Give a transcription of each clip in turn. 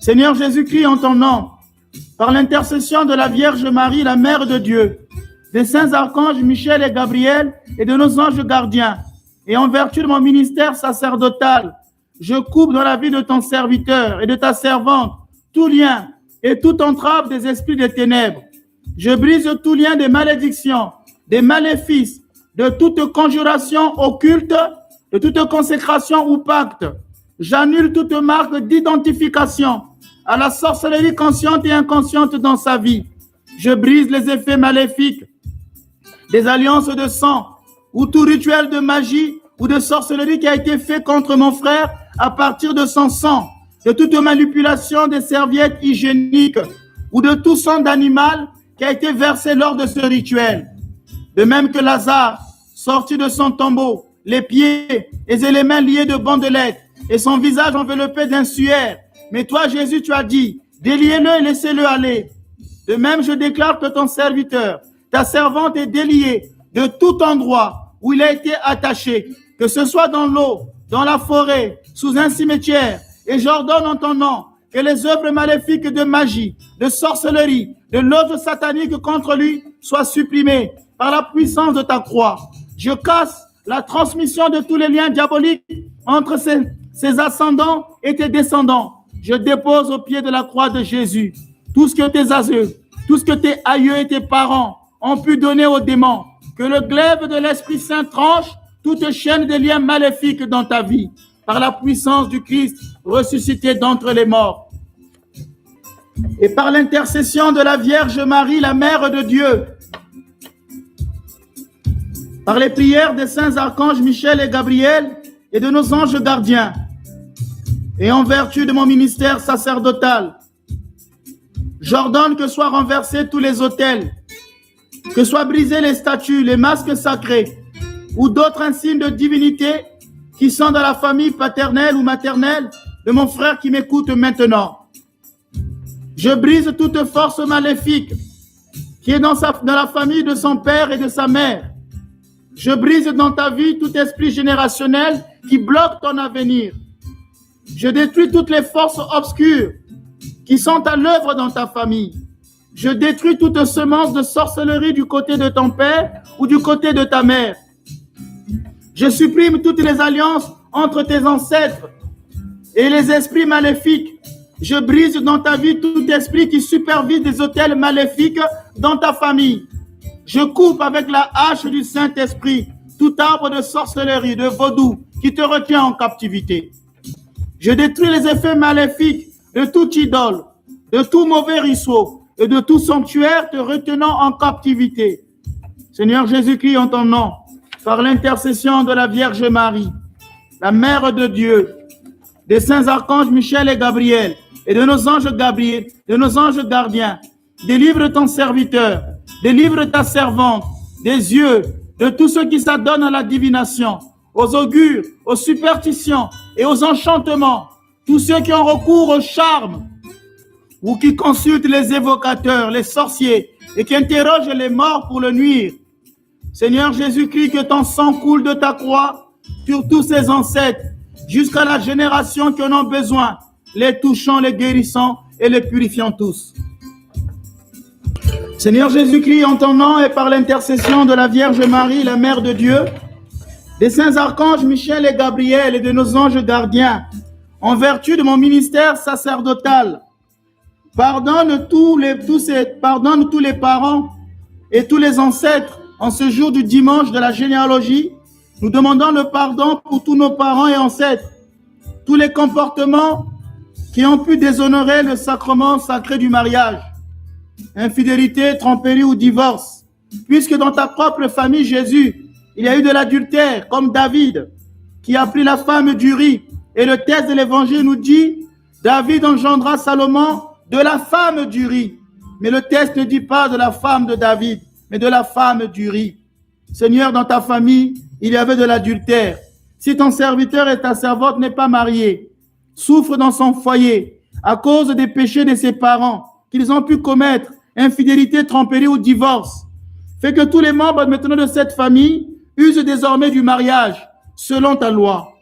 Seigneur Jésus-Christ, en ton nom, par l'intercession de la Vierge Marie, la Mère de Dieu, des saints archanges Michel et Gabriel et de nos anges gardiens, et en vertu de mon ministère sacerdotal, je coupe dans la vie de ton serviteur et de ta servante tout lien et toute entrave des esprits des ténèbres. Je brise tout lien des malédictions, des maléfices, de toute conjuration occulte, de toute consécration ou pacte. J'annule toute marque d'identification à la sorcellerie consciente et inconsciente dans sa vie. Je brise les effets maléfiques des alliances de sang ou tout rituel de magie ou de sorcellerie qui a été fait contre mon frère à partir de son sang, de toute manipulation des serviettes hygiéniques ou de tout sang d'animal qui a été versé lors de ce rituel. De même que Lazare, sorti de son tombeau, les pieds et les mains liés de bandelettes et son visage enveloppé d'un suaire. Mais toi, Jésus, tu as dit, déliez-le et laissez-le aller. De même, je déclare que ton serviteur, ta servante est déliée de tout endroit où il a été attaché, que ce soit dans l'eau, dans la forêt, sous un cimetière. Et j'ordonne en ton nom que les œuvres maléfiques de magie, de sorcellerie, de loge satanique contre lui soient supprimées par la puissance de ta croix. Je casse la transmission de tous les liens diaboliques entre ses ascendants et tes descendants. Je dépose au pied de la croix de Jésus tout ce que tes aïeux, tout ce que tes aïeux et tes parents ont pu donner aux démons. Que le glaive de l'Esprit Saint tranche toute chaîne de liens maléfiques dans ta vie, par la puissance du Christ ressuscité d'entre les morts. Et par l'intercession de la Vierge Marie, la Mère de Dieu, par les prières des saints archanges Michel et Gabriel et de nos anges gardiens, et en vertu de mon ministère sacerdotal, j'ordonne que soient renversés tous les autels, que soient brisés les statues, les masques sacrés ou d'autres insignes de divinité qui sont dans la famille paternelle ou maternelle de mon frère qui m'écoute maintenant. Je brise toute force maléfique qui est dans la famille de son père et de sa mère. Je brise dans ta vie tout esprit générationnel qui bloque ton avenir. Je détruis toutes les forces obscures qui sont à l'œuvre dans ta famille. Je détruis toute semence de sorcellerie du côté de ton père ou du côté de ta mère. Je supprime toutes les alliances entre tes ancêtres et les esprits maléfiques. Je brise dans ta vie tout esprit qui supervise des autels maléfiques dans ta famille. Je coupe avec la hache du Saint-Esprit tout arbre de sorcellerie, de vaudou qui te retient en captivité. Je détruis les effets maléfiques de toute idole, de tout mauvais ruisseau et de tout sanctuaire te retenant en captivité. Seigneur Jésus-Christ, en ton nom, par l'intercession de la Vierge Marie, la Mère de Dieu, des saints archanges Michel et Gabriel, et de nos anges gardiens, délivre ton serviteur, délivre ta servante des yeux de tous ceux qui s'adonnent à la divination, aux augures, aux superstitions et aux enchantements, tous ceux qui ont recours au charme ou qui consultent les évocateurs, les sorciers et qui interrogent les morts pour le nuire. Seigneur Jésus-Christ, que ton sang coule de ta croix sur tous ces ancêtres jusqu'à la génération qui en ont besoin, les touchant, les guérissant et les purifiant tous. Seigneur Jésus-Christ, en ton nom et par l'intercession de la Vierge Marie, la Mère de Dieu, des saints archanges Michel et Gabriel et de nos anges gardiens, en vertu de mon ministère sacerdotal, pardonne tous les parents et tous les ancêtres en ce jour du dimanche de la généalogie. Nous demandons le pardon pour tous nos parents et ancêtres, tous les comportements qui ont pu déshonorer le sacrement sacré du mariage, infidélité, tromperie ou divorce, puisque dans ta propre famille, Jésus, il y a eu de l'adultère, comme David, qui a pris la femme d'Uri. Et le texte de l'Évangile nous dit, David engendra Salomon de la femme d'Uri. Mais le texte ne dit pas de la femme de David, mais de la femme d'Uri. Seigneur, dans ta famille, il y avait de l'adultère. Si ton serviteur et ta servante n'est pas marié, souffre dans son foyer à cause des péchés de ses parents qu'ils ont pu commettre, infidélité, tromperie ou divorce, fais que tous les membres maintenant de cette famille usent désormais du mariage selon ta loi.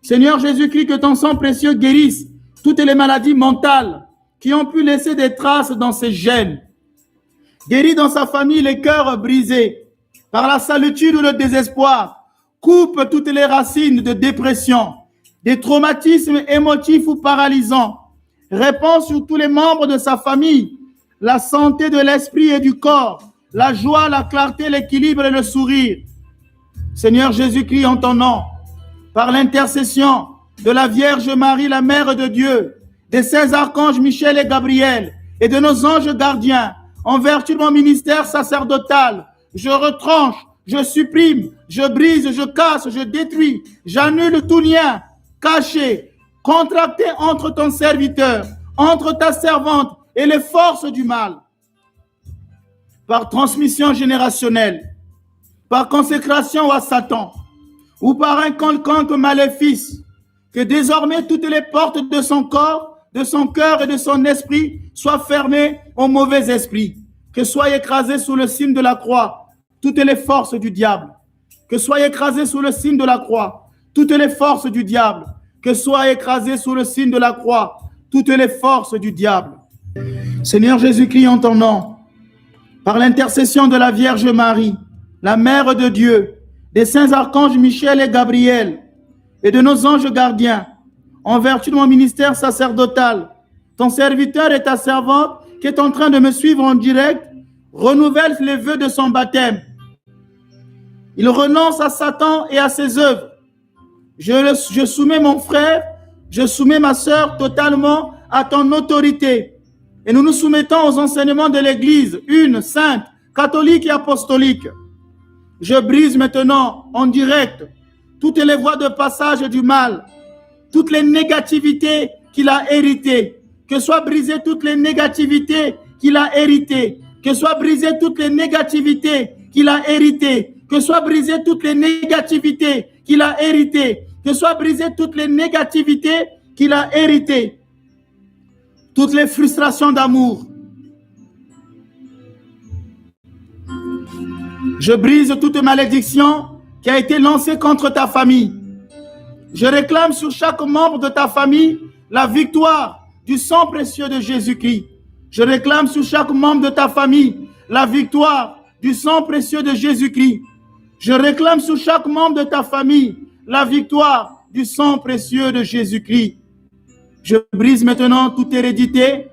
Seigneur Jésus-Christ, que ton sang précieux guérisse toutes les maladies mentales, qui ont pu laisser des traces dans ses gènes. Guéris dans sa famille les cœurs brisés par la solitude ou le désespoir. Coupe toutes les racines de dépression, des traumatismes émotifs ou paralysants. Répand sur tous les membres de sa famille la santé de l'esprit et du corps, la joie, la clarté, l'équilibre et le sourire. Seigneur Jésus-Christ, en ton nom, par l'intercession de la Vierge Marie, la Mère de Dieu, des saints archanges Michel et Gabriel et de nos anges gardiens, en vertu de mon ministère sacerdotal, je retranche, je supprime, je brise, je casse, je détruis, j'annule tout lien caché, contracté entre ton serviteur, entre ta servante et les forces du mal. Par transmission générationnelle, par consécration à Satan, ou par un quelconque maléfice, que désormais toutes les portes de son corps, de son cœur et de son esprit soient fermées au mauvais esprit. Que soient écrasées sous le signe de la croix toutes les forces du diable. Que soient écrasées sous le signe de la croix toutes les forces du diable. Que soient écrasées sous le signe de la croix toutes les forces du diable. Seigneur Jésus-Christ, en ton nom, par l'intercession de la Vierge Marie, la Mère de Dieu, des saints archanges Michel et Gabriel, et de nos anges gardiens, en vertu de mon ministère sacerdotal, ton serviteur et ta servante qui est en train de me suivre en direct, renouvelle les vœux de son baptême. Il renonce à Satan et à ses œuvres. Je soumets mon frère, je soumets ma sœur totalement à ton autorité. Et nous nous soumettons aux enseignements de l'Église, une, sainte, catholique et apostolique. Je brise maintenant en direct toutes les voies de passage du mal, toutes les négativités qu'il a héritées, que soient brisées toutes les négativités qu'il a héritées, que soient brisées toutes les négativités qu'il a héritées, que soient brisées toutes les négativités qu'il a héritées, que soient brisées toutes les négativités qu'il a héritées, toutes les frustrations d'amour. Je brise toute malédiction qui a été lancée contre ta famille. Je réclame sur chaque membre de ta famille la victoire du sang précieux de Jésus-Christ. Je réclame sur chaque membre de ta famille la victoire du sang précieux de Jésus-Christ. Je réclame sur chaque membre de ta famille la victoire du sang précieux de Jésus-Christ. Je brise maintenant toute hérédité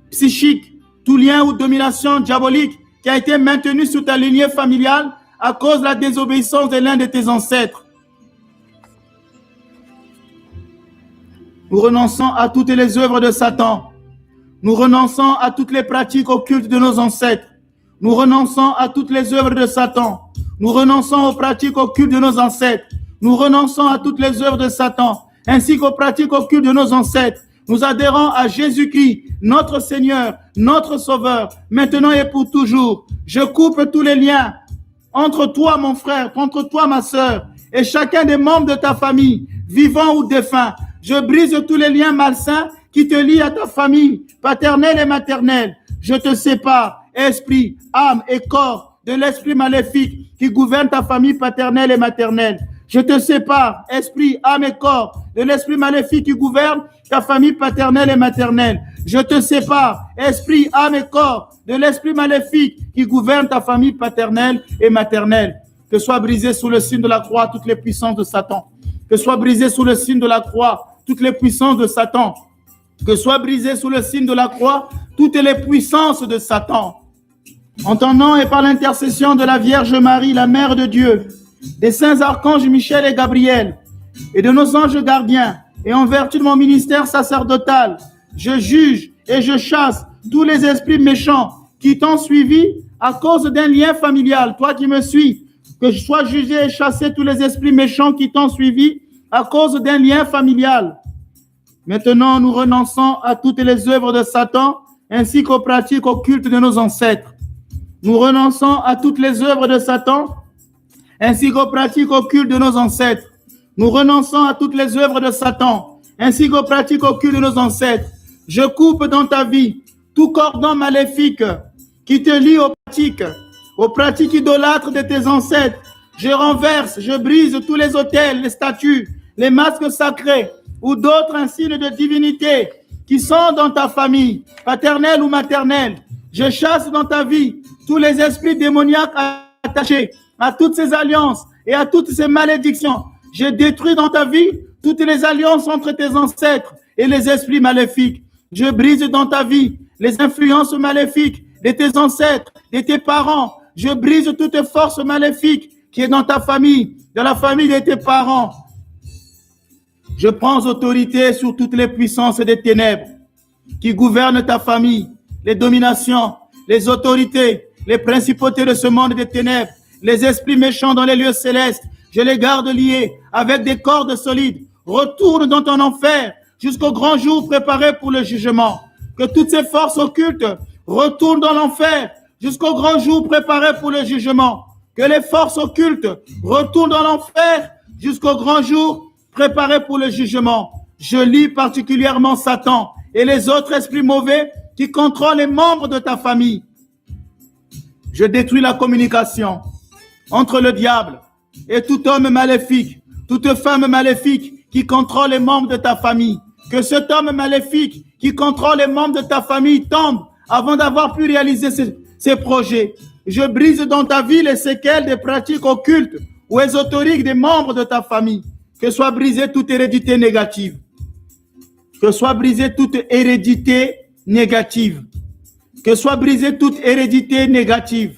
psychique, tout lien ou domination diabolique qui a été maintenu sur ta lignée familiale à cause de la désobéissance de l'un de tes ancêtres. Nous renonçons à toutes les œuvres de Satan. Nous renonçons à toutes les pratiques occultes de nos ancêtres. Nous renonçons à toutes les œuvres de Satan. Nous renonçons aux pratiques occultes de nos ancêtres. Nous renonçons à toutes les œuvres de Satan, ainsi qu'aux pratiques occultes de nos ancêtres. Nous adhérons à Jésus-Christ, notre Seigneur, notre Sauveur, maintenant et pour toujours. Je coupe tous les liens entre toi, mon frère, entre toi, ma sœur, et chacun des membres de ta famille, vivants ou défunts. Je brise tous les liens malsains qui te lient à ta famille, paternelle et maternelle. Je te sépare, esprit, âme et corps, de l'esprit maléfique qui gouverne ta famille paternelle et maternelle. Je te sépare, esprit, âme et corps, de l'esprit maléfique qui gouverne ta famille paternelle et maternelle. Je te sépare, esprit, âme et corps, de l'esprit maléfique qui gouverne ta famille paternelle et maternelle. Que soient brisées sous le signe de la croix toutes les puissances de Satan. Que soient brisées sous le signe de la croix toutes les puissances de Satan. Que soient brisées sous le signe de la croix toutes les puissances de Satan. En ton nom et par l'intercession de la Vierge Marie, la Mère de Dieu, des saints archanges Michel et Gabriel, et de nos anges gardiens, et en vertu de mon ministère sacerdotal, je juge et je chasse tous les esprits méchants qui t'ont suivi à cause d'un lien familial. Toi qui me suis, que je sois jugé et chassé tous les esprits méchants qui t'ont suivi à cause d'un lien familial. Maintenant, nous renonçons à toutes les œuvres de Satan ainsi qu'aux pratiques occultes de nos ancêtres. Nous renonçons à toutes les œuvres de Satan ainsi qu'aux pratiques occultes de nos ancêtres. Nous renonçons à toutes les œuvres de Satan ainsi qu'aux pratiques occultes de nos ancêtres. Je coupe dans ta vie tout cordon maléfique qui te lie aux pratiques idolâtres de tes ancêtres. Je renverse, je brise tous les autels, les statues, les masques sacrés ou d'autres insignes de divinité qui sont dans ta famille, paternelle ou maternelle. Je chasse dans ta vie tous les esprits démoniaques attachés à toutes ces alliances et à toutes ces malédictions. Je détruis dans ta vie toutes les alliances entre tes ancêtres et les esprits maléfiques. Je brise dans ta vie les influences maléfiques de tes ancêtres, de tes parents. Je brise toute force maléfique qui est dans ta famille, dans la famille de tes parents. Je prends autorité sur toutes les puissances des ténèbres qui gouvernent ta famille, les dominations, les autorités, les principautés de ce monde des ténèbres, les esprits méchants dans les lieux célestes. Je les garde liés avec des cordes solides. Retourne dans ton enfer jusqu'au grand jour préparé pour le jugement. Que toutes ces forces occultes retournent dans l'enfer jusqu'au grand jour préparé pour le jugement. Que les forces occultes retournent dans l'enfer jusqu'au grand jour préparé pour le jugement. Je lis particulièrement Satan et les autres esprits mauvais qui contrôlent les membres de ta famille. Je détruis la communication entre le diable et tout homme maléfique, toute femme maléfique qui contrôle les membres de ta famille. Que cet homme maléfique qui contrôle les membres de ta famille tombe avant d'avoir pu réaliser ses projets. Je brise dans ta vie les séquelles des pratiques occultes ou ésotériques des membres de ta famille. Que soit brisée toute hérédité négative. Que soit brisée toute hérédité négative. Que soit brisée toute hérédité négative.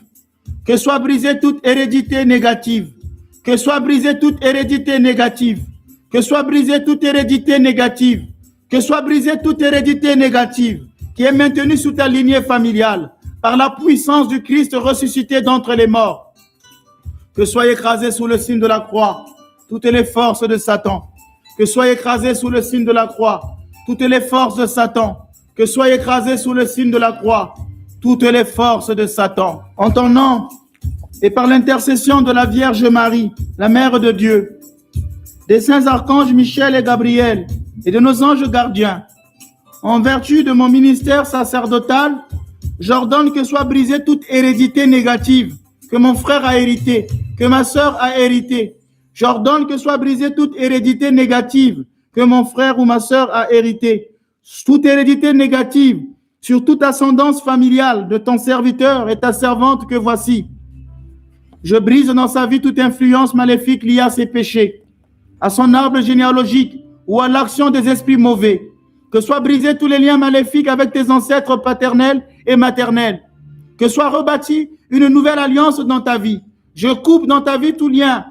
Que soit brisée toute hérédité négative. Que soit brisée toute hérédité négative. Que soit brisée toute hérédité négative. Que soit brisée toute hérédité négative qui est maintenue sous ta lignée familiale par la puissance du Christ ressuscité d'entre les morts. Que soit écrasée sous le signe de la croix toutes les forces de Satan. Que soit écrasée sous le signe de la croix toutes les forces de Satan. Que soit écrasée sous le signe de la croix toutes les forces de Satan. En ton nom et par l'intercession de la Vierge Marie, la Mère de Dieu, des saints archanges Michel et Gabriel et de nos anges gardiens, en vertu de mon ministère sacerdotal, j'ordonne que soit brisée toute hérédité négative que mon frère a hérité, que ma sœur a hérité. J'ordonne que soit brisée toute hérédité négative que mon frère ou ma sœur a hérité. Toute hérédité négative sur toute ascendance familiale de ton serviteur et ta servante que voici. Je brise dans sa vie toute influence maléfique liée à ses péchés, à son arbre généalogique ou à l'action des esprits mauvais. Que soient brisés tous les liens maléfiques avec tes ancêtres paternels et maternels. Que soit rebâtie une nouvelle alliance dans ta vie. Je coupe dans ta vie tout lien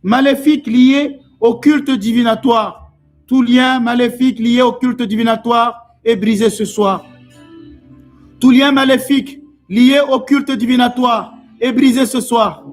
maléfique lié au culte divinatoire. Tout lien maléfique lié au culte divinatoire est brisé ce soir. Tout lien maléfique lié au culte divinatoire est brisé ce soir.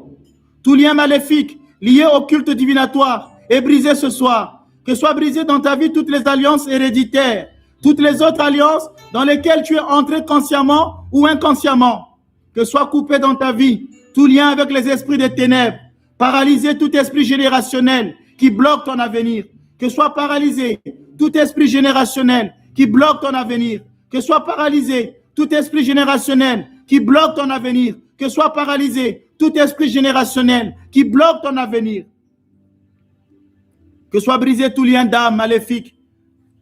Tout lien maléfique lié au culte divinatoire est brisé ce soir. Que soient brisées dans ta vie toutes les alliances héréditaires, toutes les autres alliances dans lesquelles tu es entré consciemment ou inconsciemment. Que soit coupé dans ta vie tout lien avec les esprits des ténèbres. Paralyser tout esprit générationnel qui bloque ton avenir. Que soit paralysé tout esprit générationnel qui bloque ton avenir. Que soit paralysé tout esprit générationnel qui bloque ton avenir. Que soit paralysé tout esprit générationnel qui bloque ton avenir. Que soit brisé tout lien d'âme maléfique,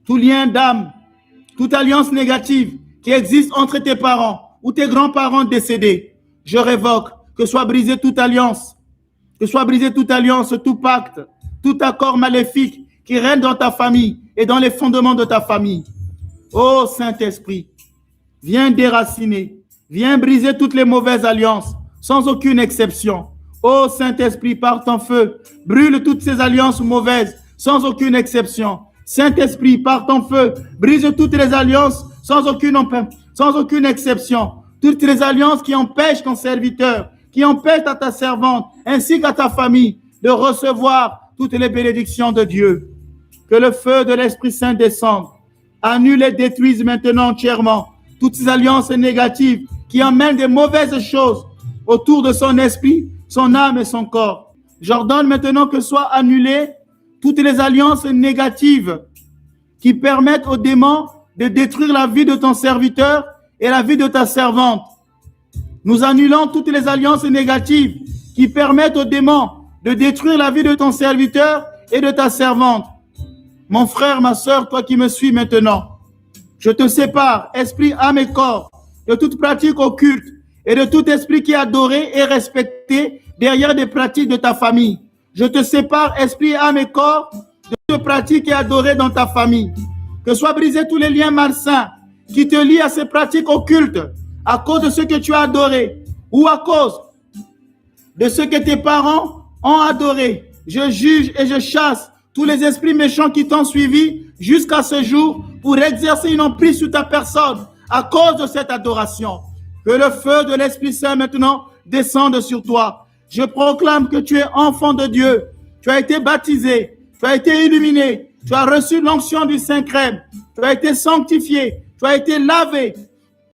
tout lien d'âme, toute alliance négative qui existe entre tes parents ou tes grands-parents décédés. Je révoque. Que soit brisé toute alliance, que soit brisé toute alliance, tout pacte, tout accord maléfique qui règne dans ta famille et dans les fondements de ta famille. Ô Saint-Esprit, viens déraciner, viens briser toutes les mauvaises alliances, sans aucune exception. Ô Saint-Esprit, par ton feu, brûle toutes ces alliances mauvaises, sans aucune exception. Saint-Esprit, par ton feu, brise toutes les alliances, sans aucune exception. Toutes les alliances qui empêchent ton serviteur, qui empêchent à ta servante, ainsi qu'à ta famille, de recevoir toutes les bénédictions de Dieu. Que le feu de l'Esprit Saint descende, annule et détruise maintenant entièrement toutes ces alliances négatives qui emmènent des mauvaises choses autour de son esprit, son âme et son corps. J'ordonne maintenant que soient annulées toutes les alliances négatives qui permettent aux démons de détruire la vie de ton serviteur et la vie de ta servante. Nous annulons toutes les alliances négatives qui permettent aux démons de détruire la vie de ton serviteur et de ta servante. Mon frère, ma sœur, toi qui me suis maintenant, Je te sépare, esprit, âme et corps, de toute pratique occulte et de tout esprit qui est adoré et respecté derrière des pratiques de ta famille. Je te sépare, esprit, âme et corps, de toute pratique qui est adorée dans ta famille. Que soient brisés tous les liens malsains qui te lient à ces pratiques occultes à cause de ce que tu as adoré ou à cause de ce que tes parents ont adoré. Je juge et je chasse tous les esprits méchants qui t'ont suivi jusqu'à ce jour pour exercer une emprise sur ta personne à cause de cette adoration. Que le feu de l'Esprit Saint maintenant descende sur toi. Je proclame que tu es enfant de Dieu. Tu as été baptisé, tu as été illuminé, tu as reçu l'onction du Saint-Crème, tu as été sanctifié, tu as été lavé,